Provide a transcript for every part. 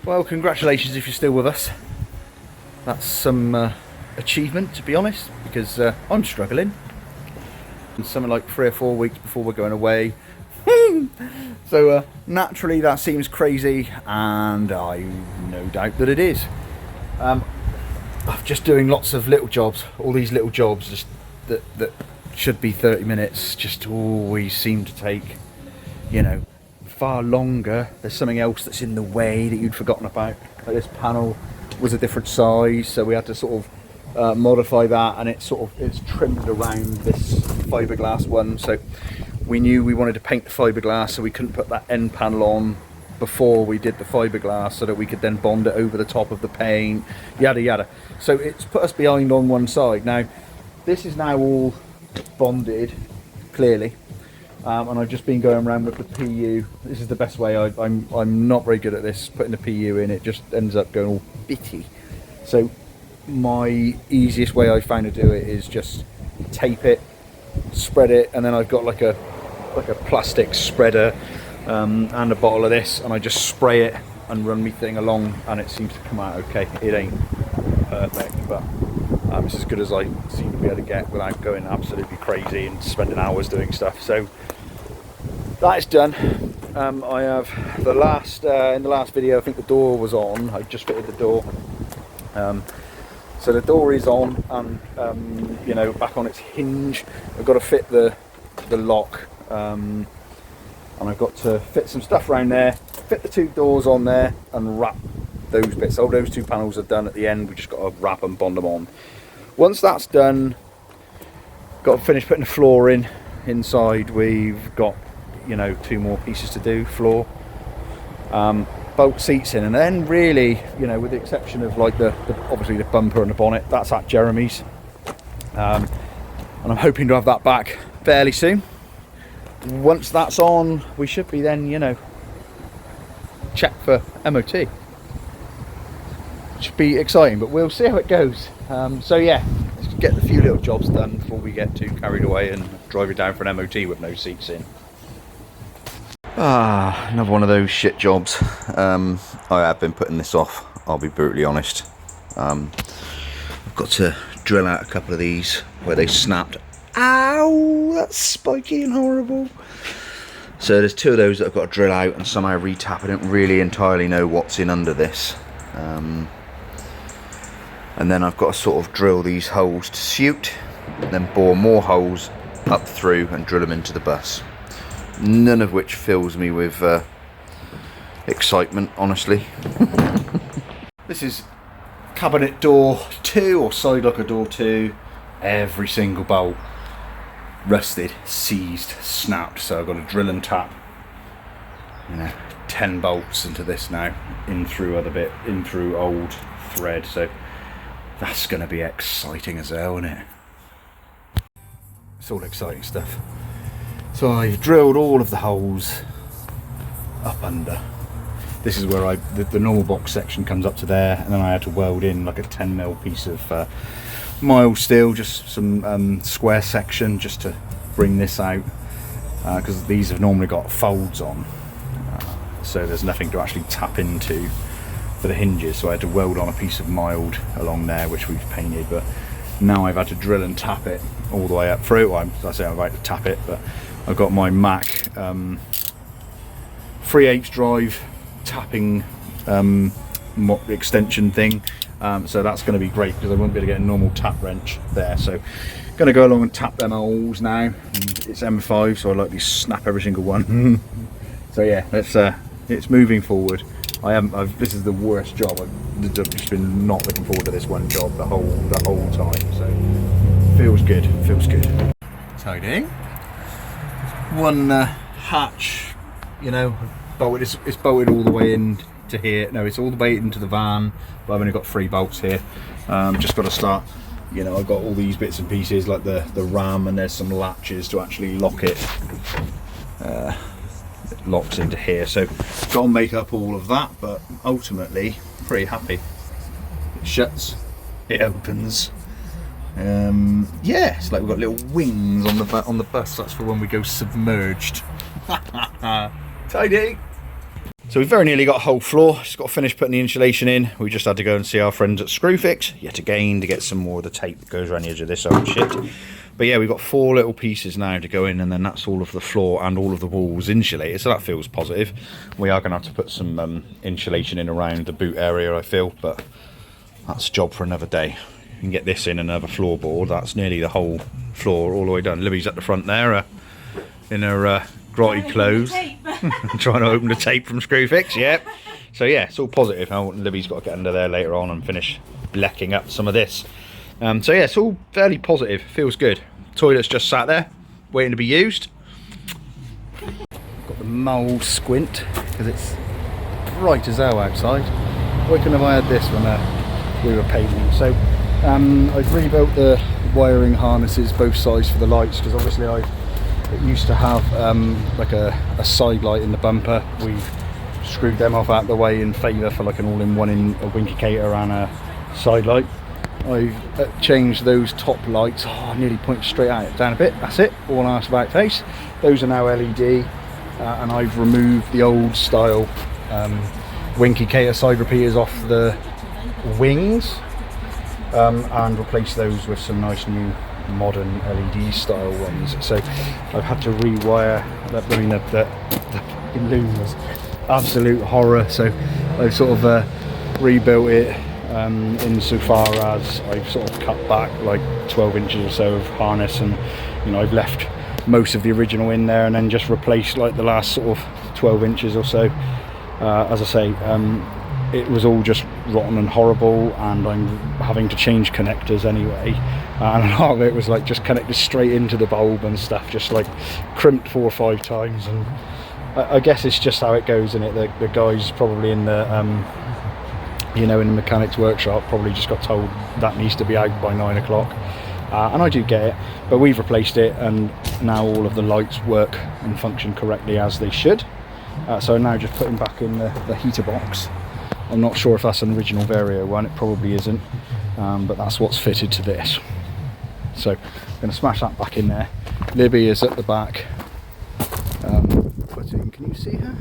Well, congratulations if you're still with us. That's some achievement, to be honest, because I'm struggling. And something like 3 or 4 weeks before we're going away. So naturally that seems crazy, and I've no doubt that it is. I'm just doing lots of little jobs. All these little jobs just that should be 30 minutes just always seem to take, you know, far longer. There's something else that's in the way that you'd forgotten about. Like this panel was a different size, so we had to sort of modify that, and it's trimmed around this fiberglass one. So we knew we wanted to paint the fiberglass, so we couldn't put that end panel on before we did the fiberglass, so that we could then bond it over the top of the paint, yada yada. So it's put us behind on one side. Now this is now all bonded clearly, and I've just been going around with the PU. This is the best way. I'm not very good at this, putting the PU in. It just ends up going all bitty. So my easiest way I found to do it is just tape it, spread it, and then I've got like a plastic spreader and a bottle of this, and I just spray it and run my thing along, and it seems to come out okay. It ain't perfect, but it's as good as I seem to be able to get without going absolutely crazy and spending hours doing stuff. So that is done. I have in the last video, I think the door was on. I just fitted the door. So the door is on, and you know, back on its hinge. I've got to fit the lock, and I've got to fit some stuff around there, fit the 2 doors on there, and wrap those bits. All those 2 panels are done at the end. We just got to wrap and bond them on. Once that's done, got to finish putting the floor in. Inside we've got, you know, 2 more pieces to do, floor, bolt seats in, and then really, you know, with the exception of like the obviously the bumper and the bonnet, that's at Jeremy's, and I'm hoping to have that back fairly soon. Once that's on, we should be then, you know, check for MOT. Should be exciting, but we'll see how it goes. So yeah, let's get the few little jobs done before we get too carried away and drive it down for an MOT with no seats in. Another one of those shit jobs. I have been putting this off, I'll be brutally honest. I've got to drill out a couple of these where they snapped. Ow, that's spiky and horrible. So there's 2 of those that I've got to drill out and somehow retap. I don't really entirely know what's in under this. And then I've got to sort of drill these holes to suit, and then bore more holes up through and drill them into the bus. None of which fills me with excitement, honestly. This is cabinet door 2, or side locker door 2. Every single bolt rusted, seized, snapped. So I've got to drill and tap, you know, 10 bolts into this now, in through old thread. So that's going to be exciting as hell, isn't it? It's all exciting stuff. So I've drilled all of the holes up under. This is where the normal box section comes up to there, and then I had to weld in like a 10mm piece of mild steel, just some square section, just to bring this out, because these have normally got folds on, so there's nothing to actually tap into for the hinges. So I had to weld on a piece of mild along there, which we've painted, but now I've had to drill and tap it all the way up through. Well, I say I'm about to tap it, but I've got my Mac 3/8 drive tapping extension thing, so that's going to be great because I won't be able to get a normal tap wrench there. So going to go along and tap them holes now. It's M5, so I likely snap every single one. So yeah, it's moving forward. This is the worst job. I've just been not looking forward to this one job the whole time. So feels good. So how you doing? One hatch, you know, bolted. It's bolted all the way in to here. No, it's all the way into the van, but I've only got 3 bolts here. Just got to start. You know, I've got all these bits and pieces like the ram, and there's some latches to actually lock it. It locks into here, so got to make up all of that, but ultimately pretty happy. It shuts, it opens, Yeah, it's like we've got little wings on the bus. That's for when we go submerged. Tidy. So we've very nearly got a whole floor. Just got to finish putting the insulation in. We just had to go and see our friends at Screwfix yet again to get some more of the tape that goes around the edge of this old shit. But yeah, we've got 4 little pieces now to go in, and then that's all of the floor and all of the walls insulated, so that feels positive. We are going to have to put some insulation in around the boot area, I feel, but that's a job for another day. You can get this in another floorboard. That's nearly the whole floor all the way done. Libby's at the front there in her grotty clothes, trying to open the tape from Screwfix. Yep. So yeah, it's all positive. Now Libby's got to get under there later on and finish blacking up some of this. So yeah, it's all fairly positive. Feels good. Toilet's just sat there waiting to be used. Got the mole squint because it's bright as hell outside. Why couldn't have I had this when we were painting? So I've rebuilt the wiring harnesses both sides for the lights, because obviously I used to have like a side light in the bumper. We've screwed them off out the way in favour for like an all-in-one in a winkicator and a side light. I've changed those top lights. I nearly pointed straight out, down a bit. That's it, all arse about face. Those are now LED, and I've removed the old style winkicator side repeaters off the wings, and replaced those with some nice new modern LED style ones. So I've had to rewire that. I mean, the loom was absolute horror, so I've sort of rebuilt it insofar as I've sort of cut back like 12 inches or so of harness, and you know, I've left most of the original in there and then just replaced like the last sort of 12 inches or so. As I say, it was all just rotten and horrible, and I'm having to change connectors anyway, and a lot of it was like just connected straight into the bulb and stuff, just like crimped 4 or 5 times. And I guess it's just how it goes, isn't it? The guys probably in the you know, in the mechanics workshop probably just got told that needs to be out by 9 o'clock, and I do get it, but we've replaced it and now all of the lights work and function correctly as they should. So I'm now just putting back in the heater box. I'm not sure if that's an original Vario one, it probably isn't, but that's what's fitted to this. So I'm going to smash that back in there. Libby is at the back putting, can you see her?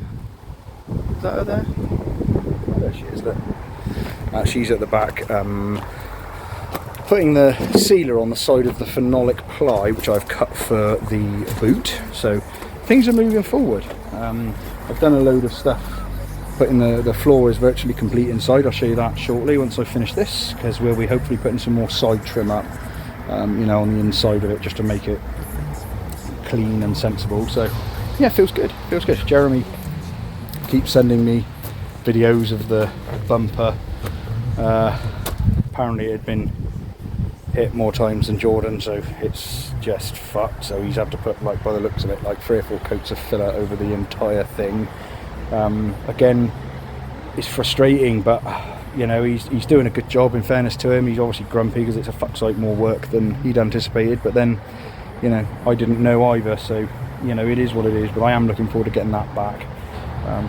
Is that her there? Oh, there she is, look. She's at the back putting the sealer on the side of the Phenolic Ply, which I've cut for the boot. So things are moving forward. I've done a load of stuff. Putting the floor is virtually complete inside. I'll show you that shortly once I finish this, because we'll be hopefully putting some more side trim up, you know, on the inside of it, just to make it clean and sensible. So yeah, feels good, feels good. Jeremy keeps sending me videos of the bumper. Apparently it had been hit more times than Jordan, so it's just fucked. So he's had to put, like, by the looks of it, like 3 or 4 coats of filler over the entire thing. Again, it's frustrating, but you know, he's doing a good job, in fairness to him. He's obviously grumpy because it's a fuck sight more work than he'd anticipated, but then, you know, I didn't know either, so you know, it is what it is. But I am looking forward to getting that back.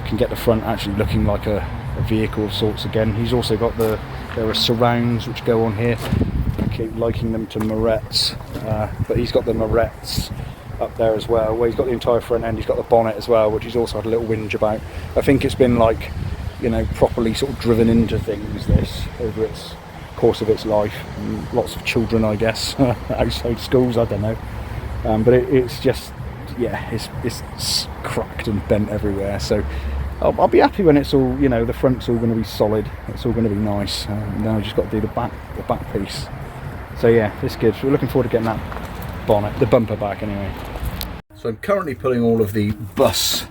Can get the front actually looking like a vehicle of sorts again. He's also got there are surrounds which go on here. I keep liking them to Morettes, but he's got the Morettes up there as well, where he's got the entire front end. He's got the bonnet as well, which he's also had a little whinge about. I think it's been, like, you know, properly sort of driven into things, this, over its course of its life. And lots of children, I guess, outside schools, I don't know, but it's just, yeah, it's cracked and bent everywhere. So I'll be happy when it's all, you know, the front's all going to be solid, it's all going to be nice. Now I've just got to do the back piece. So yeah, it's good. So we're looking forward to getting that bonnet, the bumper back anyway. So I'm currently pulling all of the bus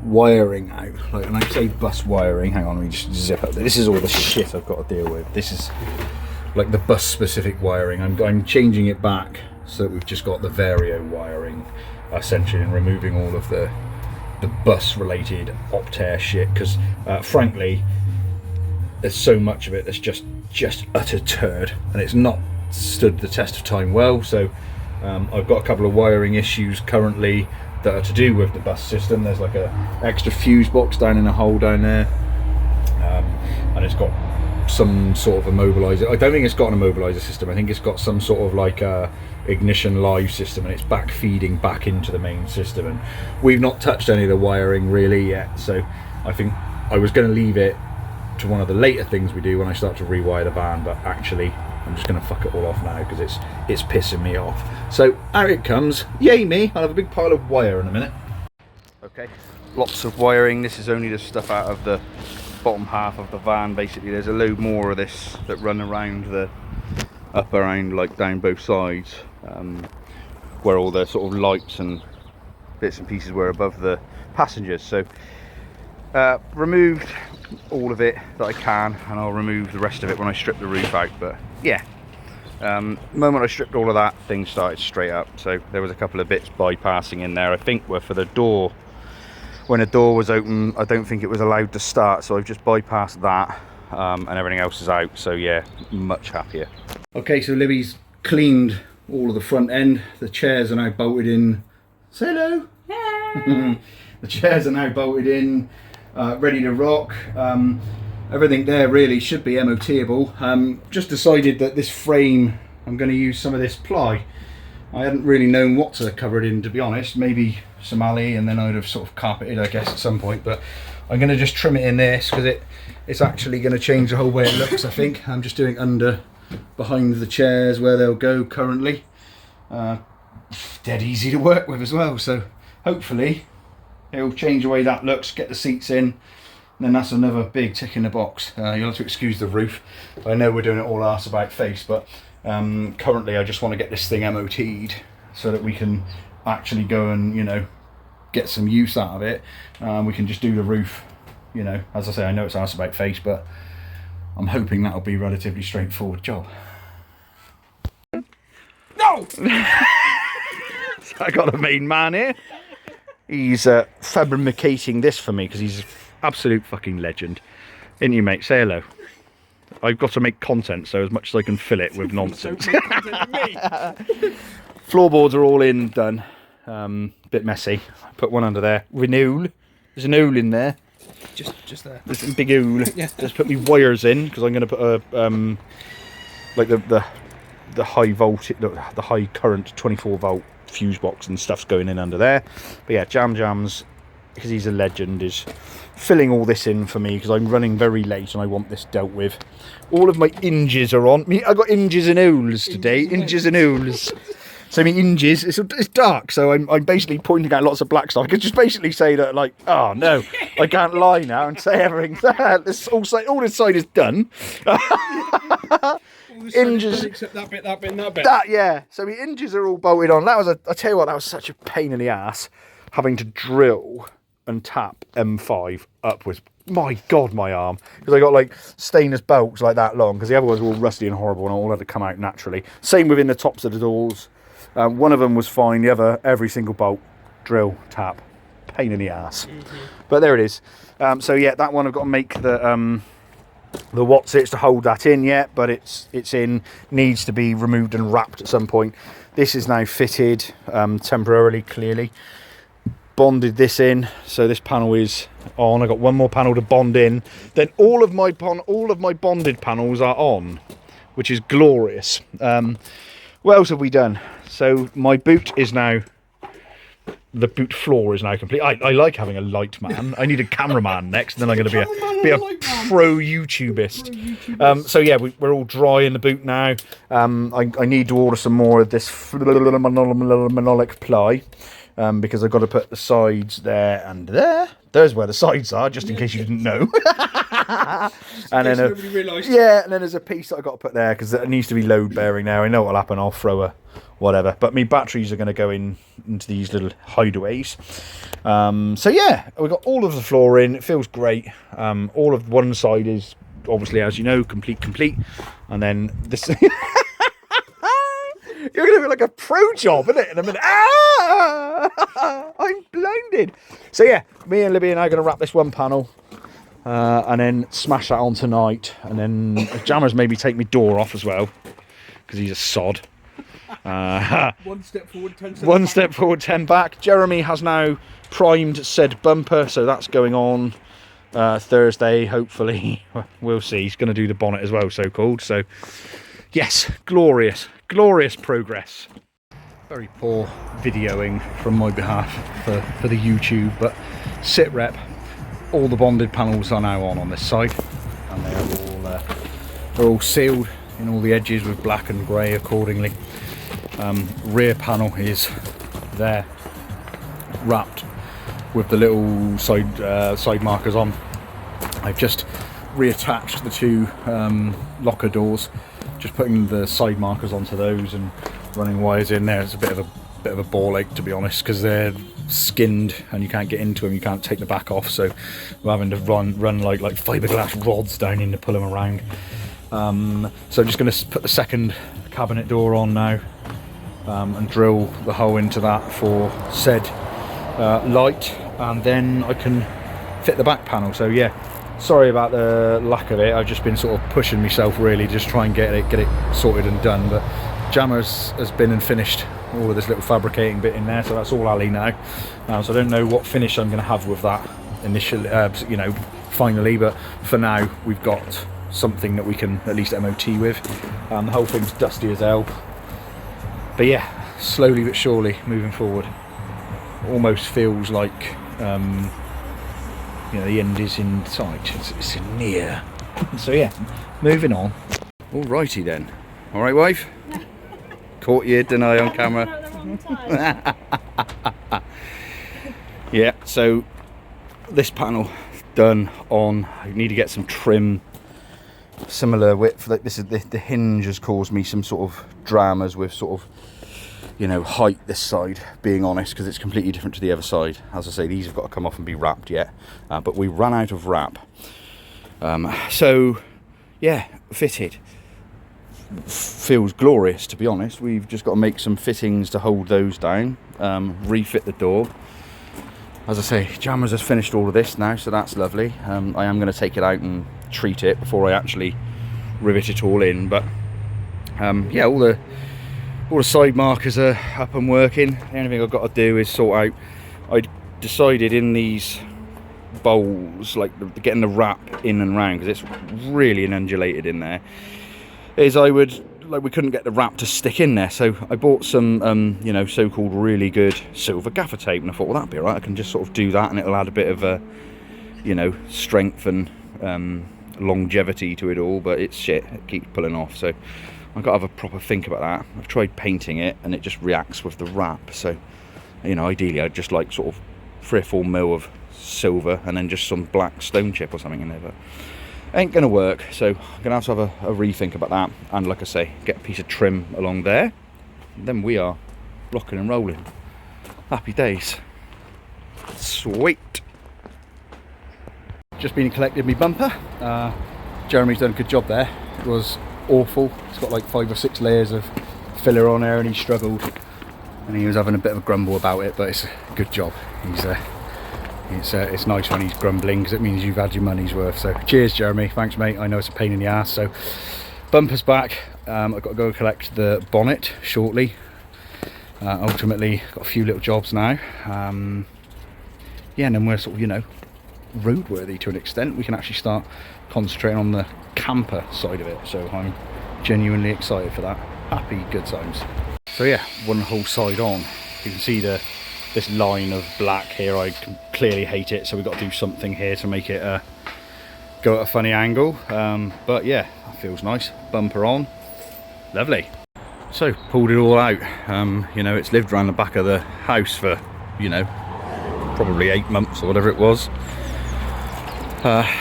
wiring out. Like, and I say bus wiring, hang on, let me just zip up. This is all the shit I've got to deal with. This is like the bus specific wiring. I'm changing it back so that we've just got the Vario wiring essentially, and removing all of the bus related Optare shit, because frankly there's so much of it that's just utter turd, and it's not stood the test of time well. So I've got a couple of wiring issues currently that are to do with the bus system. There's like a extra fuse box down in a hole down there, and it's got some sort of immobilizer. I don't think it's got an immobilizer system. I think it's got some sort of like a ignition live system, and it's back feeding back into the main system. And we've not touched any of the wiring really yet, so I think I was going to leave it to one of the later things we do when I start to rewire the van, but actually I'm just going to fuck it all off now because it's pissing me off. So out it comes. Yay me! I'll have a big pile of wire in a minute. Okay, lots of wiring. This is only the stuff out of the bottom half of the van. Basically there's a load more of this that run around the up around like down both sides, where all the sort of lights and bits and pieces were above the passengers. So removed all of it that I can, and I'll remove the rest of it when I strip the roof out. But yeah, the moment I stripped all of that, things started straight up. So there was a couple of bits bypassing in there, I think were for the door. When the door was open, I don't think it was allowed to start, so I've just bypassed that, and everything else is out. So yeah, much happier. Okay, so Libby's cleaned all of the front end. The chairs are now bolted in. Say hello. Yeah. The chairs are now bolted in, ready to rock. Everything there really should be MOTable. Just decided that this frame, I'm going to use some of this ply. I hadn't really known what to cover it in, to be honest. Maybe some alley, and then I'd have sort of carpeted, I guess, at some point. But I'm going to just trim it in this because it's actually going to change the whole way it looks, I think. I'm just doing under behind the chairs where they'll go currently. Dead easy to work with as well. So hopefully it'll change the way that looks, get the seats in, and then that's another big tick in the box. You'll have to excuse the roof. I know we're doing it all arse about face, but currently I just want to get this thing MOT'd so that we can actually go and, you know, get some use out of it. We can just do the roof, you know. As I say, I know it's arse about face, but I'm hoping that'll be a relatively straightforward job. No! So I got the main man here. He's fabricating this for me because he's an absolute fucking legend. Isn't you, mate? Say hello. I've got to make content, so as much as I can fill it with nonsense. Floorboards are all in, done. Bit messy. Put one under there. Renewal. There's an ool in there. Just there. There's a big ool. Yeah. Just put me wires in because I'm going to put a like the high voltage, the high current 24 volt fuse box and stuff's going in under there. But yeah, Jams, because he's a legend, is filling all this in for me because I'm running very late and I want this dealt with. All of my hinges are on. I got hinges and ools today. Hinges and ools. So I mean hinges, it's dark, so I'm basically pointing out lots of black stuff. I could just basically say that, like, oh no, I can't lie now and say everything. All this side is done. Hinges, except that bit, and that bit. That, yeah. So the hinges are all bolted on. That was I tell you what, that was such a pain in the ass, having to drill and tap M5 upwards. My God, my arm, because I got like stainless bolts like that long, because the other ones were all rusty and horrible, and all had to come out naturally. Same within the tops of the doors. One of them was fine. The other, every single bolt, drill, tap, pain in the ass. But there it is. So yeah, that one I've got to make the what's it's to hold that in yet, but it's in, needs to be removed and wrapped at some point. This is now fitted temporarily, clearly. Bonded this in, so this panel is on. I got one more panel to bond in. Then all of my bonded panels are on, which is glorious. What else have we done? So my boot is now, the boot floor is now complete. I like having a light man. I need a cameraman next, and then I'm going to be a pro YouTubist. So yeah, we're all dry in the boot now. I need to order some more of this Phenolic Ply, because I've got to put the sides there and there. There's where the sides are, just in case you didn't know. And then nobody realised. Yeah, and then there's a piece that I've got to put there because it needs to be load bearing now. I know what'll happen. I'll throw a whatever, but my batteries are going to go into these little hideaways. So yeah, we've got all of the floor in. It feels great. All of one side is obviously, as you know, complete, and then this. You're going to be like a pro job, isn't it? In a minute. Ah! I'm blinded. So yeah, me and Libby and I are going to wrap this one panel, and then smash that on tonight. And then Jammers maybe take my door off as well, because he's a sod. 1 step forward, 10 steps back. 1 step forward, 10 back. Jeremy has now primed said bumper, so that's going on. Thursday, hopefully. We'll see. He's going to do the bonnet as well, so called. So yes, glorious progress. Very poor videoing from my behalf for the YouTube, but sit rep, all the bonded panels are now on this side, and they're all sealed in all the edges with black and grey accordingly. Rear panel is there, wrapped with the little side markers on. I've just reattached the two locker doors, just putting the side markers onto those and running wires in there. It's a bit of a ball ache, to be honest, because they're skinned and you can't get into them, you can't take the back off, so we're having to run like fiberglass rods down in to pull them around. So I'm just going to put the second cabinet door on now, and drill the hole into that for said light, and then I can fit the back panel. So yeah, sorry about the lack of it. I've just been sort of pushing myself really, just try and get it sorted and done. But Jammers has been and finished all of this little fabricating bit in there, so that's all alley now. So I don't know what finish I'm going to have with that initially, you know, finally, but for now we've got something that we can at least MOT with. The whole thing's dusty as hell, but yeah, slowly but surely moving forward. Almost feels like you know, the end is in sight, it's near. So yeah, moving on. Alrighty then. Alright, wife? Caught you, didn't I, on camera? Yeah, so this panel done on. I need to get some trim similar width. This is the hinge has caused me some sort of dramas with sort of, you know, height this side, being honest, because it's completely different to the other side. As I say, these have got to come off and be wrapped yet, but we ran out of wrap. So yeah, fitted. Feels glorious, to be honest. We've just got to make some fittings to hold those down, refit the door. As I say, Jammers has finished all of this now, so that's lovely. I am going to take it out and treat it before I actually rivet it all in, but yeah, all the side markers are up and working. The only thing I've got to do is sort out, I decided in these bowls, like getting the wrap in and round, because it's really inundulated in there, is we couldn't get the wrap to stick in there, so I bought some you know, so-called really good silver gaffer tape, and I thought, well, that'd be alright, I can just sort of do that and it'll add a bit of you know, strength and longevity to it all. But it's shit, it keeps pulling off, so I've got to have a proper think about that. I've tried painting it and it just reacts with the wrap, so you know, ideally I'd just like sort of 3 or 4 mil of silver and then just some black stone chip or something in there, but ain't gonna work. So I'm gonna have to have a rethink about that, and like I say, get a piece of trim along there, and then we are rocking and rolling. Happy days. Sweet. Just been and collected me bumper. Jeremy's done a good job there. It was awful. It's got like 5 or 6 layers of filler on there, and he struggled, and he was having a bit of a grumble about it, but it's a good job. It's nice when he's grumbling, because it means you've had your money's worth. So cheers, Jeremy. Thanks, mate. I know it's a pain in the ass. So bumper's back. I've got to go collect the bonnet shortly. Ultimately, got a few little jobs now. Yeah, and then we're sort of, you know, roadworthy to an extent. We can actually start concentrating on the camper side of it. So I'm genuinely excited for that. Happy, good times. So yeah, one whole side on. You can see this line of black here. I can clearly hate it, so we've got to do something here to make it go at a funny angle. But yeah, that feels nice. Bumper on, lovely. So pulled it all out. You know, it's lived around the back of the house for, you know, probably 8 months or whatever it was.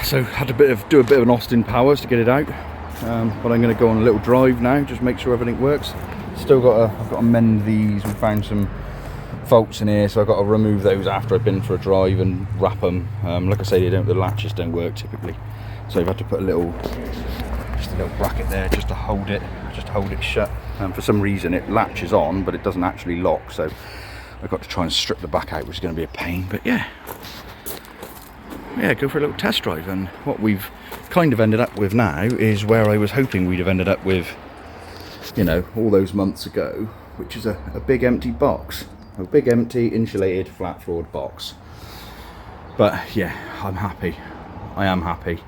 So had to do a bit of an Austin Powers to get it out. But I'm going to go on a little drive now, just make sure everything works. Still I've got to mend these. We found some faults in here, so I've got to remove those after I've been for a drive and wrap them. Like I say, the latches don't work typically, so I've had to put just a little bracket there just to hold it shut. For some reason it latches on, but it doesn't actually lock, so I've got to try and strip the back out, which is going to be a pain. But yeah, go for a little test drive. And what we've kind of ended up with now is where I was hoping we'd have ended up with, you know, all those months ago, which is a big empty box. A big empty insulated flat floored box. But yeah, I'm happy. I am happy.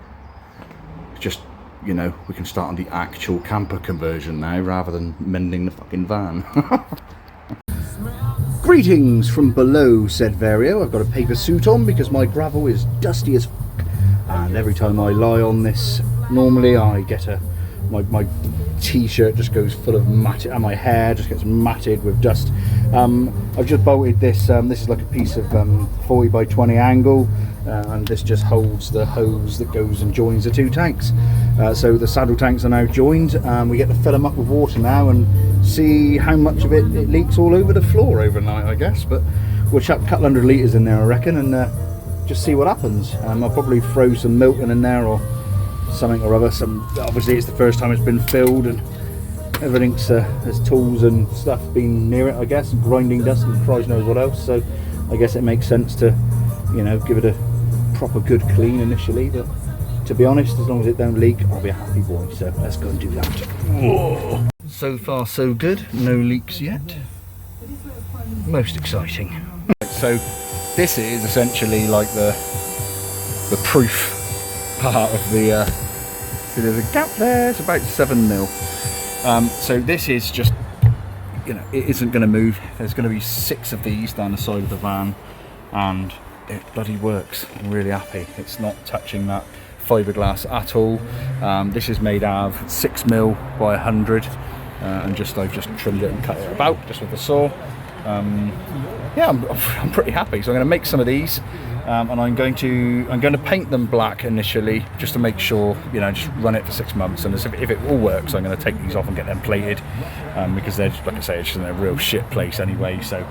It's just, you know, we can start on the actual camper conversion now rather than mending the fucking van. Greetings from below, said Vario. I've got a paper suit on because my gravel is dusty as fuck, and every time I lie on this, normally I get my t-shirt just goes full of matted, and my hair just gets matted with dust. I've just bolted this. This is like a piece of 40 by 20 angle, and this just holds the hose that goes and joins the two tanks. So the saddle tanks are now joined. We get to fill them up with water now and see how much of it leaks all over the floor overnight, I guess. But we'll chuck a couple hundred litres in there, I reckon, and just see what happens. I'll probably throw some Milton in there or something or other. Obviously it's the first time it's been filled, and everything's there's tools and stuff been near it, I guess, grinding dust and Christ knows what else. So I guess it makes sense to, you know, give it a proper good clean initially. But to be honest, as long as it don't leak, I'll be a happy boy. So let's go and do that. Whoa. So far so good, no leaks yet. Most exciting. So this is essentially like the proof part of the see, there's a gap there. It's about 7 mil. So this is just, you know, it isn't going to move. There's going to be 6 of these down the side of the van, and it bloody works. I'm really happy. It's not touching that fiberglass at all. This is made out of 6 mil by 100, and I've just trimmed it and cut it about just with the saw. Yeah, I'm pretty happy. So I'm going to make some of these. And I'm going to paint them black initially, just to make sure, you know, just run it for 6 months, and if it all works, I'm going to take these off and get them plated, because they're just, like I say, it's just in a real shit place anyway. So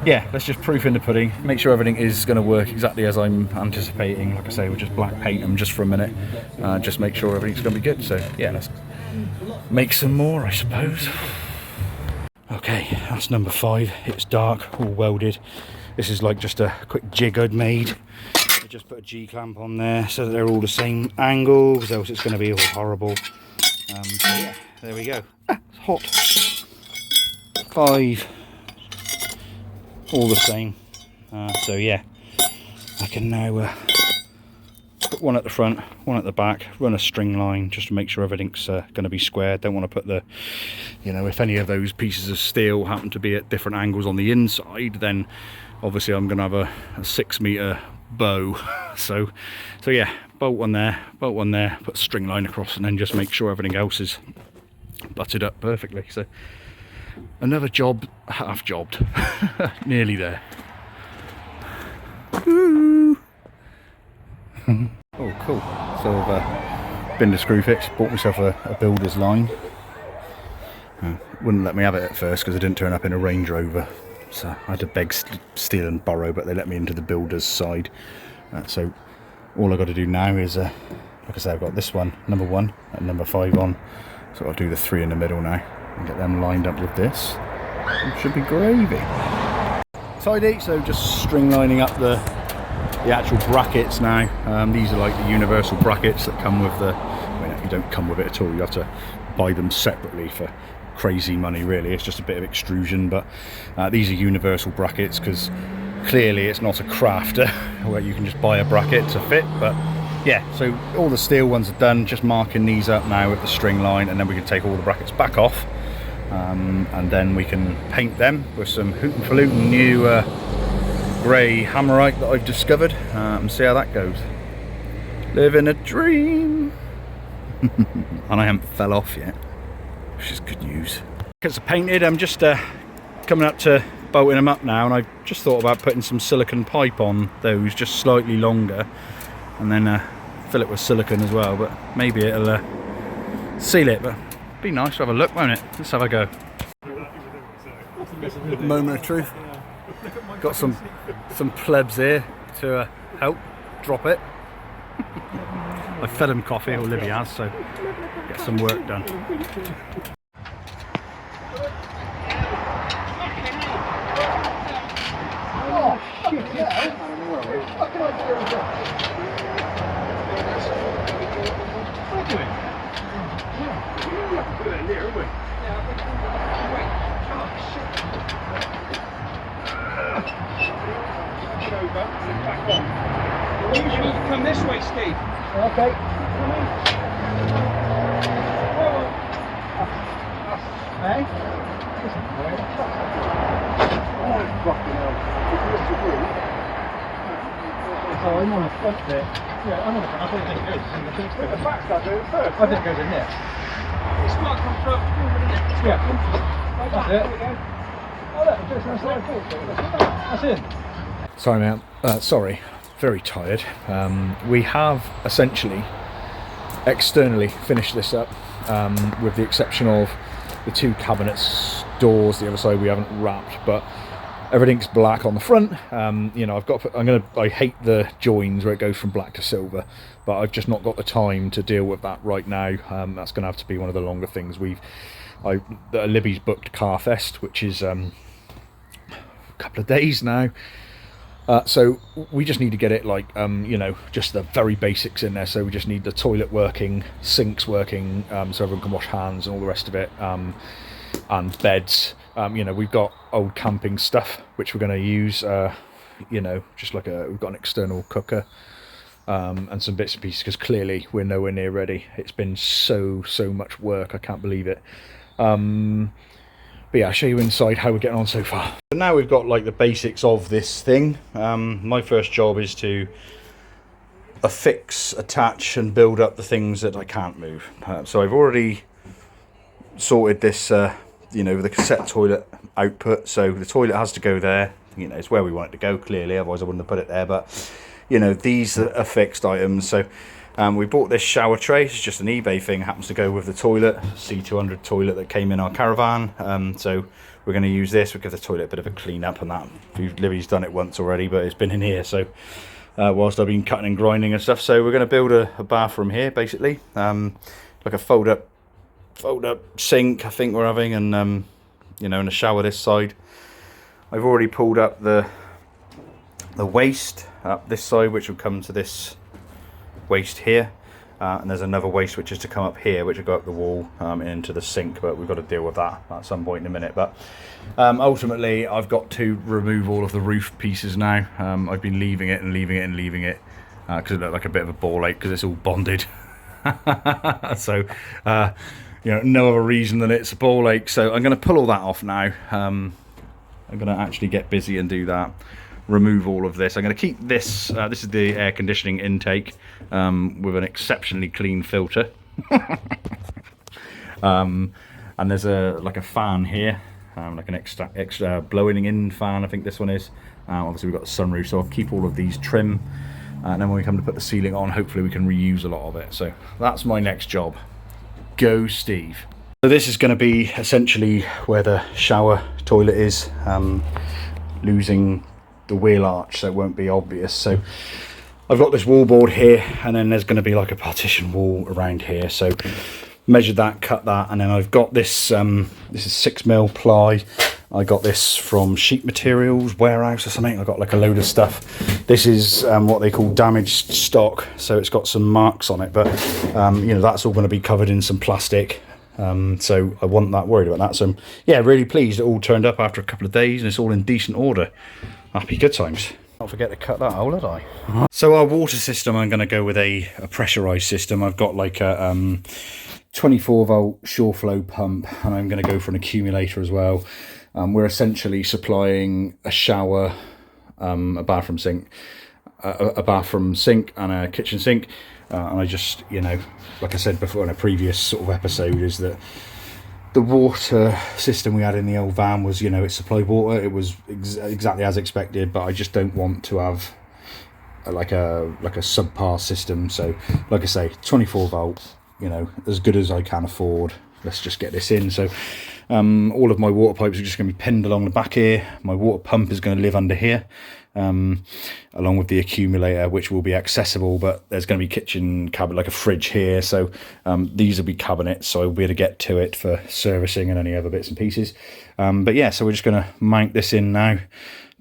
yeah, let's just proof in the pudding, make sure everything is going to work exactly as I'm anticipating. Like I say, we'll just black paint them just for a minute, just make sure everything's going to be good. So yeah, let's make some more, I suppose. Okay, that's number 5. It's dark, all welded. This is like just a quick jig I'd made. I just put a G-clamp on there so that they're all the same angle, because else it's going to be all horrible. So yeah, there we go. It's hot. 5. All the same. So yeah, I can now put one at the front, one at the back, run a string line just to make sure everything's going to be square. Don't want to put the, you know, if any of those pieces of steel happen to be at different angles on the inside, then obviously I'm going to have a 6 meter bow. So yeah, bolt one there, put a string line across, and then just make sure everything else is butted up perfectly. So another job half jobbed. Nearly there. Woo. Oh cool. So I've been to Screwfix, bought myself a builder's line. Wouldn't let me have it at first because I didn't turn up in a Range Rover, so I had to beg, steal and borrow, but they let me into the builder's side. So all I've got to do now is, like I say, I've got this one, number 1 and number 5 on, so I'll do the 3 in the middle now and get them lined up with this. It should be gravy. Tidy. So just string lining up the actual brackets now. These are like the universal brackets that come with the, I mean, if you don't come with it at all, you have to buy them separately for crazy money really. It's just a bit of extrusion, but these are universal brackets because clearly it's not a crafter where you can just buy a bracket to fit. But yeah, so all the steel ones are done, just marking these up now with the string line, and then we can take all the brackets back off, and then we can paint them with some hootin' falutin' new grey hammerite that I've discovered, and see how that goes. Living a dream. And I haven't fell off yet, which is good news. It's painted. I'm just coming up to bolting them up now, and I just thought about putting some silicone pipe on those, just slightly longer, and then fill it with silicone as well, but maybe it'll seal it. But it'd be nice to have a look, won't it? Let's have a go. Moment of truth. Got some plebs here to help drop it. I fed him coffee, or Libby has, so get some work done. Oh shit, yeah. What can I do with that? You need to come this way, Steve. Okay. Hey? Oh, I'm on the front bit. Yeah, I'm on the front. I thought it goes in the first bit. The back's not doing it first. I think it goes in there. It's got to come forward, isn't it? Yeah. That's it. Oh, look, that's it. Sorry, man. Sorry. Very tired. We have essentially externally finished this up, with the exception of the two cabinets, doors, the other side we haven't wrapped, but everything's black on the front. You know, I hate the joins where it goes from black to silver, but I've just not got the time to deal with that right now. That's going to have to be one of the longer things. Libby's booked CarFest, which is a couple of days now. So we just need to get it like, you know, just the very basics in there. So we just need the toilet working, sinks working, so everyone can wash hands and all the rest of it, and beds. You know, we've got old camping stuff which we're going to use, you know, just like we've got an external cooker, and some bits and pieces, because clearly we're nowhere near ready. It's been so much work, I can't believe it. But yeah, I'll show you inside how we're getting on so far. So now we've got like the basics of this thing. My first job is to affix, attach and build up the things that I can't move. So I've already sorted this, you know, the cassette toilet output. So the toilet has to go there. You know, it's where we want it to go, clearly, otherwise I wouldn't have put it there. But, you know, these are fixed items. So we bought this shower tray. It's just an eBay thing. It happens to go with the toilet, C200 toilet that came in our caravan. So we're going to use this. We'll give the toilet a bit of a clean up and that. Livy's done it once already, but it's been in here. So whilst I've been cutting and grinding and stuff. So we're going to build a bathroom here, basically. Like a fold up sink, I think we're having, and you know, and a shower this side. I've already pulled up the waste up this side, which will come to this waste here, and there's another waste which is to come up here, which will go up the wall and into the sink, but we've got to deal with that at some point in a minute. But ultimately I've got to remove all of the roof pieces now. I've been leaving it because it looked like a bit of a ball ache because it's all bonded. So you know, no other reason than it's a ball ache. So I'm going to pull all that off now. I'm going to actually get busy and do that. Remove all of this. I'm going to keep this. This is the air conditioning intake with an exceptionally clean filter. And there's like a fan here, like an extra blowing in fan. I think this one is. Obviously we've got the sunroof, so I'll keep all of these trim. And then when we come to put the ceiling on, hopefully we can reuse a lot of it. So that's my next job. Go, Steve. So this is going to be essentially where the shower toilet is, losing the wheel arch, so it won't be obvious. So I've got this wall board here, and then there's going to be like a partition wall around here. So measured that, cut that, and then I've got this. This is 6mm ply. I got this from Sheet Materials Warehouse or something. I got like a load of stuff. This is what they call damaged stock, so it's got some marks on it, but you know, that's all going to be covered in some plastic. So I wasn't that worried about that. So yeah, really pleased. It all turned up after a couple of days, and it's all in decent order. Happy good times. Not forget to cut that hole, did I? So our water system, I'm going to go with a pressurized system. I've got like a 24 volt shore flow pump, and I'm going to go for an accumulator as well. We're essentially supplying a shower, a bathroom sink, and a kitchen sink. And I just, you know, like I said before in a previous sort of episode, is that the water system we had in the old van was, you know, it supplied water. It was exactly as expected, but I just don't want to have like a subpar system. So, like I say, 24 volt, you know, as good as I can afford. Let's just get this in. So all of my water pipes are just going to be pinned along the back here. My water pump is going to live under here, along with the accumulator, which will be accessible, but there's going to be kitchen cabinet, like a fridge here. So these will be cabinets, so I'll be able to get to it for servicing and any other bits and pieces. But yeah, so we're just going to mount this in now,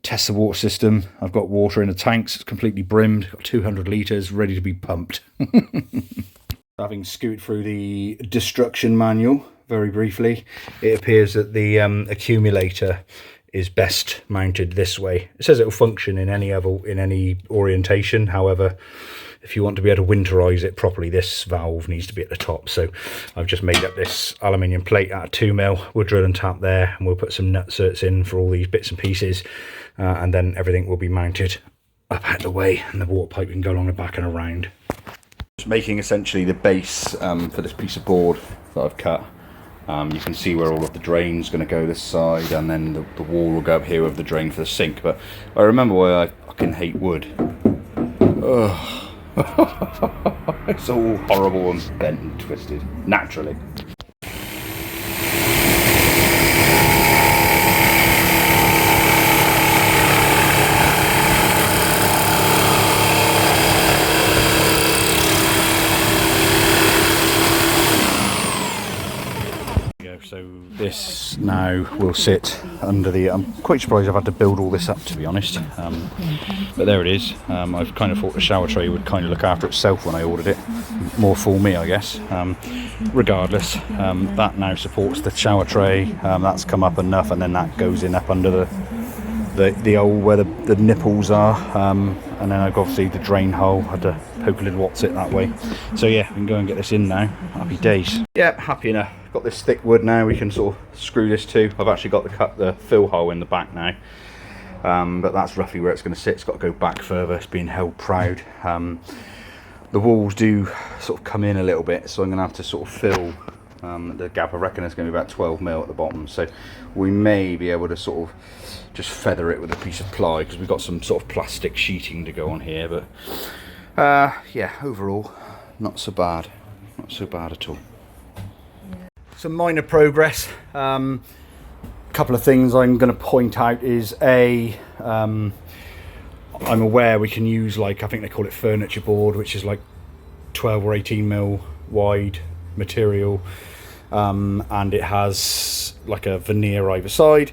test the water system. I've got water in the tanks, it's completely brimmed, got 200 litres ready to be pumped. Having scooted through the destruction manual very briefly, it appears that the accumulator is best mounted this way. It says it will function in any orientation. However, if you want to be able to winterize it properly, this valve needs to be at the top. So I've just made up this aluminium plate out of 2mm. We'll drill and tap there, and we'll put some nutserts in for all these bits and pieces, and then everything will be mounted up out the way, and the water pipe can go along the back and around. Just making essentially the base for this piece of board that I've cut. You can see where all of the drain's going to go this side, and then the wall will go up here with the drain for the sink. But I remember why I fucking hate wood. Ugh. It's all horrible and bent and twisted naturally. So this now will sit under the, I'm quite surprised I've had to build all this up, to be honest, but there it is. I've kind of thought the shower tray would kind of look after itself when I ordered it, more for me I guess. Regardless, that now supports the shower tray. That's come up enough, and then that goes in up under the old where the nipples are, and then I've obviously the drain hole. I had to poke a little what's it that way. So yeah, we can go and get this in now. Happy days. Yeah, happy enough. Got this thick wood now we can sort of screw this to. I've actually got the fill hole in the back now, but that's roughly where it's going to sit. It's got to go back further. It's being held proud. The walls do sort of come in a little bit, so I'm going to have to sort of fill the gap. I reckon it's going to be about 12mm at the bottom, so we may be able to sort of just feather it with a piece of ply, because we've got some sort of plastic sheeting to go on here. But yeah, overall not so bad at all. Some minor progress. Couple of things I'm going to point out is I'm aware we can use, like, I think they call it furniture board, which is like 12 or 18mm wide material, and it has like a veneer either side,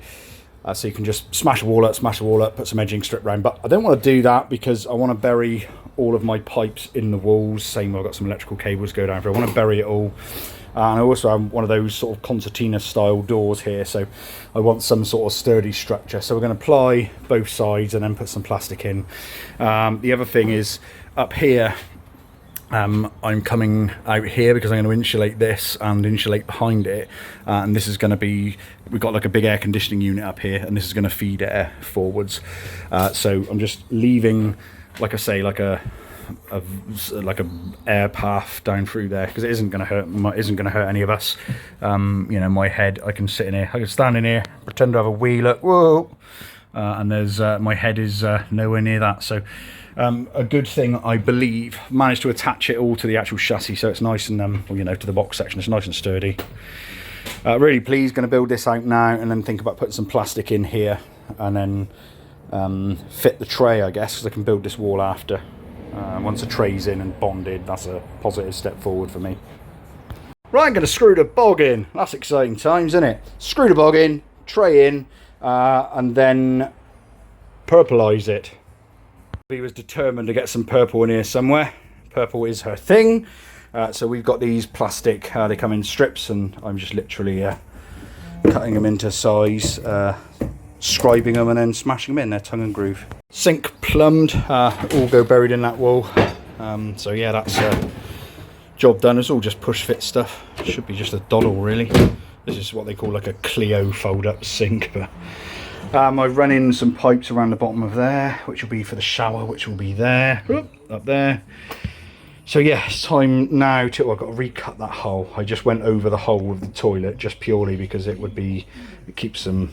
so you can just smash a wall up, put some edging strip around. But I don't want to do that because I want to bury all of my pipes in the walls. Same, I've got some electrical cables go down for it. I want to bury it all. And I also have one of those sort of concertina style doors here, so I want some sort of sturdy structure. So we're going to ply both sides and then put some plastic in. The other thing is up here, I'm coming out here because I'm going to insulate this and insulate behind it, and this is going to be, we've got like a big air conditioning unit up here, and this is going to feed air forwards. So I'm just leaving, like I say, like a air path down through there, because it isn't going to hurt any of us. You know, my head, I can sit in here, I can stand in here, pretend to have a wee look, whoa, and there's my head is nowhere near that. So a good thing, I believe, managed to attach it all to the actual chassis, so it's nice and well, you know, to the box section, it's nice and sturdy. Really pleased, going to build this out now, and then think about putting some plastic in here, and then fit the tray, I guess, because I can build this wall after. Once the tray's in and bonded, that's a positive step forward for me. Right, I'm going to screw the bog in. That's exciting times, isn't it? Screw the bog in, tray in, and then purplize it. He was determined to get some purple in here somewhere. Purple is her thing. So we've got these plastic, they come in strips, and I'm just literally cutting them into size, scribing them and then smashing them in, they're tongue and groove. Sink plumbed, all go buried in that wall. So yeah, that's job done. It's all just push fit stuff. Should be just a doddle really. This is what they call like a Clio fold up sink. But I've run in some pipes around the bottom of there, which will be for the shower, which will be there, up there. So yeah, it's time now to, I've got to recut that hole. I just went over the hole of the toilet just purely because it keeps them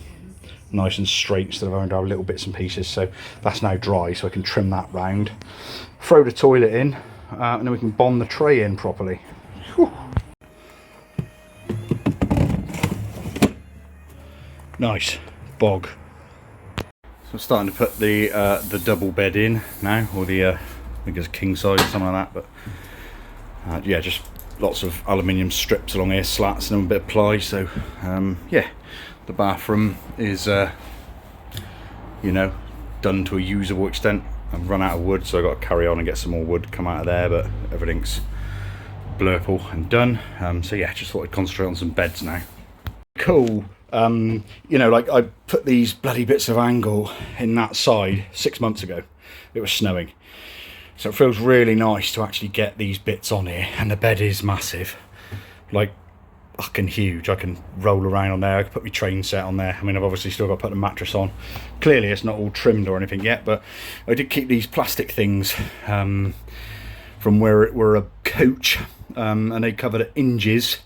nice and straight instead of having to have little bits and pieces. So that's now dry, so I can trim that round, throw the toilet in, and then we can bond the tray in properly. Whew. Nice bog. So I'm starting to put the double bed in now, or the I think it's king size or something like that. But yeah, just lots of aluminium strips along here, slats, and a bit of ply. So yeah. The bathroom is, you know, done to a usable extent. I've run out of wood, so I've got to carry on and get some more wood come out of there, but everything's blurple and done. So yeah, just thought I'd concentrate on some beds now. Cool. You know, like I put these bloody bits of angle in that side 6 months ago. It was snowing. So it feels really nice to actually get these bits on here, and the bed is massive, like fucking huge. I can roll around on there, I can put my train set on there. I mean, I've obviously still got to put the mattress on. Clearly it's not all trimmed or anything yet, but I did keep these plastic things from where it were a coach, and they covered at inches.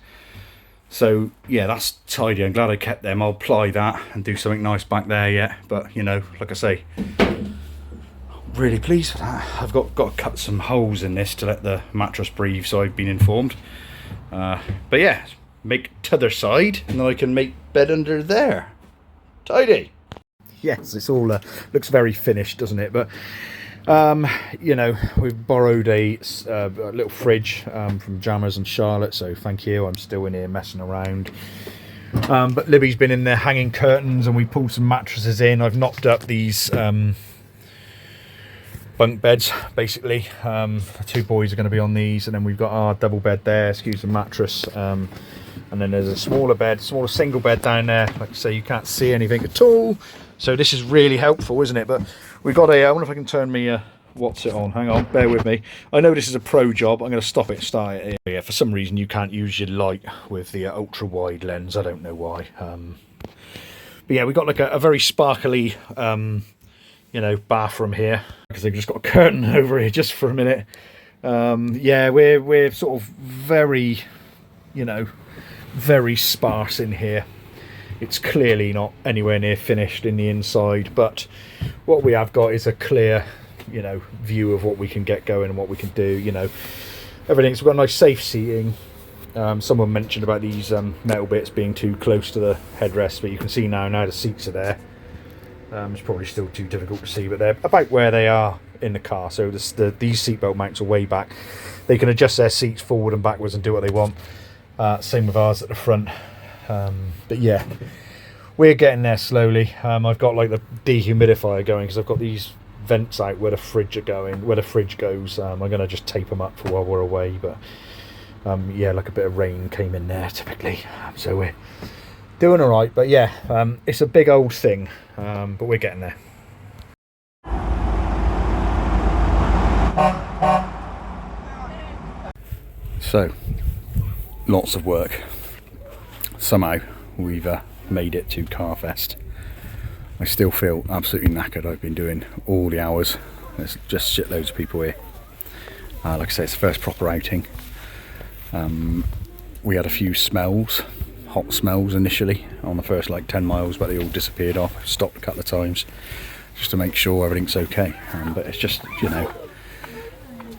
So yeah, that's tidy. I'm glad I kept them. I'll ply that and do something nice back there yet, but you know, like I say, really pleased with that. I've got to cut some holes in this to let the mattress breathe, so I've been informed. But yeah, make t'other side, and then I can make bed under there. Tidy. Yes, it's all looks very finished, doesn't it? But you know, we've borrowed a little fridge from Jammers and Charlotte, so thank you. I'm still in here messing around. But Libby's been in there hanging curtains, and we pulled some mattresses in. I've knocked up these bunk beds, basically. The two boys are going to be on these, and then we've got our double bed there, excuse the mattress, and then there's a smaller single bed down there. Like I say, you can't see anything at all, so this is really helpful, isn't it? But we've got a, I wonder if I can turn me what's it on, hang on, bear with me. I know this is a pro job, I'm going to stop it, start it here. Yeah, for some reason you can't use your light with the ultra wide lens, I don't know why. But yeah, we've got like a very sparkly you know, bathroom here, because they've just got a curtain over here just for a minute. Yeah, we're sort of very, you know, very sparse in here. It's clearly not anywhere near finished in the inside, but what we have got is a clear, you know, view of what we can get going and what we can do. You know, everything's, we've got nice safe seating. Someone mentioned about these metal bits being too close to the headrest, but you can see now the seats are there. It's probably still too difficult to see, but they're about where they are in the car. So these seatbelt mounts are way back. They can adjust their seats forward and backwards and do what they want. Same with ours at the front. But yeah, we're getting there slowly. I've got like the dehumidifier going, because I've got these vents out where the fridge are going, where the fridge goes. I'm going to just tape them up for while we're away. But yeah, like a bit of rain came in there typically, so we're doing all right. But yeah, it's a big old thing, but we're getting there. So lots of work. Somehow we've made it to CarFest. I still feel absolutely knackered. I've been doing all the hours. There's just shitloads of people here. Like I say, it's the first proper outing. We had a few smells, hot smells initially on the first like 10 miles, but they all disappeared off. Stopped a couple of times just to make sure everything's okay. But it's just, you know,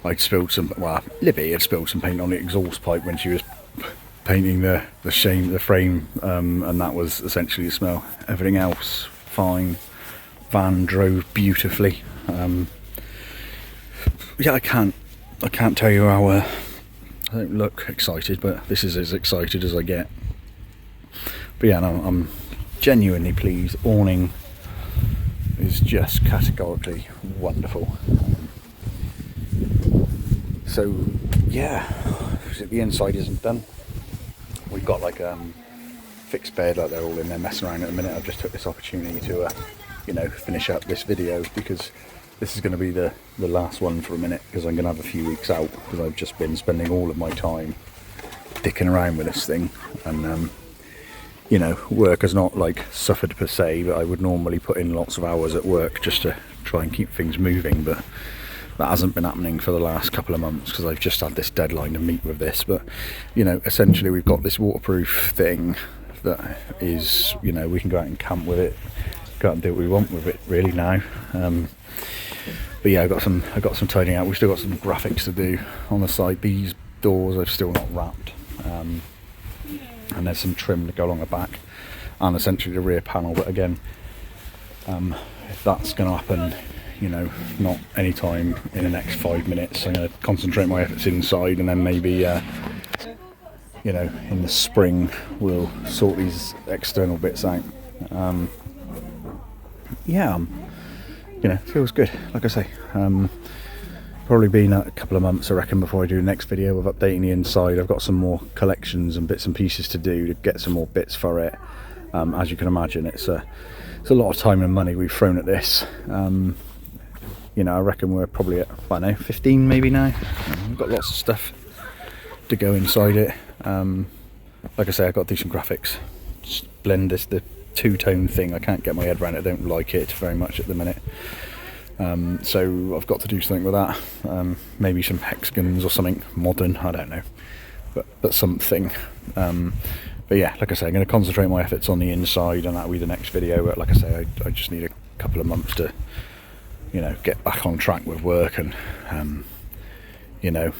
I'd spilled some, well, Libby had spilled some paint on the exhaust pipe when she was painting the frame, and that was essentially the smell. Everything else fine. Van drove beautifully. Yeah, I can't tell you how I don't look excited, but this is as excited as I get. But yeah, no, I'm genuinely pleased. Awning is just categorically wonderful. So yeah, the inside isn't done. We've got like fixed bed, like they're all in there messing around at the minute. I've just took this opportunity to you know, finish up this video, because this is going to be the last one for a minute, because I'm going to have a few weeks out, because I've just been spending all of my time dicking around with this thing. And you know, work has not like suffered per se, but I would normally put in lots of hours at work just to try and keep things moving, but that hasn't been happening for the last couple of months, because I've just had this deadline to meet with this. But you know, essentially we've got this waterproof thing that is, you know, we can go out and camp with it, go out and do what we want with it really now. But yeah, I've got some tidying out. We've still got some graphics to do on the site. These doors I've still not wrapped, and there's some trim to go along the back, and essentially the rear panel. But again, if that's going to happen, you know, not any time in the next 5 minutes. I'm going to concentrate my efforts inside, and then maybe you know, in the spring we'll sort these external bits out. Yeah, you know, feels good. Like I say, probably been a couple of months, I reckon, before I do the next video of updating the inside. I've got some more collections and bits and pieces to do to get some more bits for it. As you can imagine, it's a lot of time and money we've thrown at this. You know, I reckon we're probably at, I don't know, 15 maybe now. We've got lots of stuff to go inside it. Like I say, I've got to do some graphics. Just blend this, the two-tone thing. I can't get my head around it. I don't like it very much at the minute. So I've got to do something with that. Maybe some hexagons or something modern. I don't know, but something. But yeah, like I say, I'm going to concentrate my efforts on the inside, and that'll be the next video. But like I say, I just need a couple of months to, you know, get back on track with work, and you know,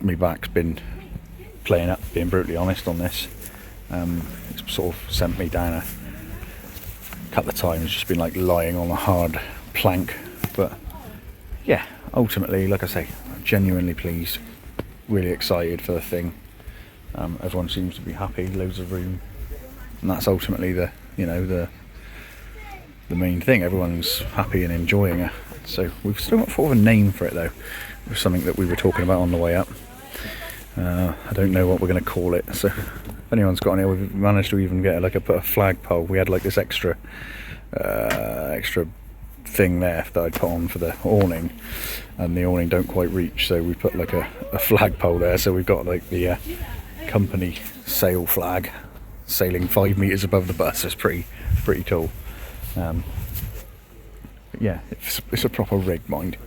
my back's been playing up, being brutally honest on this. It's sort of sent me down a couple of times, just been like lying on a hard plank. But yeah, ultimately, like I say, I'm genuinely pleased, really excited for the thing. Everyone seems to be happy, loads of room, and that's ultimately the, you know, the main thing. Everyone's happy and enjoying it. So we've still not thought of a name for it though. It was something that we were talking about on the way up. I don't know what we're going to call it, so if anyone's got any, we've managed to even get put a flagpole. We had like this extra thing there that I'd put on for the awning, and the awning don't quite reach, so we put like a flagpole there. So we've got like the company sail flag sailing 5 meters above the bus. It's pretty cool. But yeah, it's a proper rig, mind.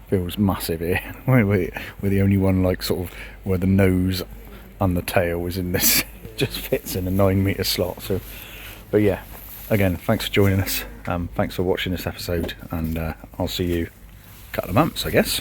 Feels massive here. We're the only one, like, sort of where the nose and the tail is in this, just fits in a 9 meter slot. So, but yeah, again, thanks for joining us. Thanks for watching this episode, and I'll see you in a couple of months, I guess.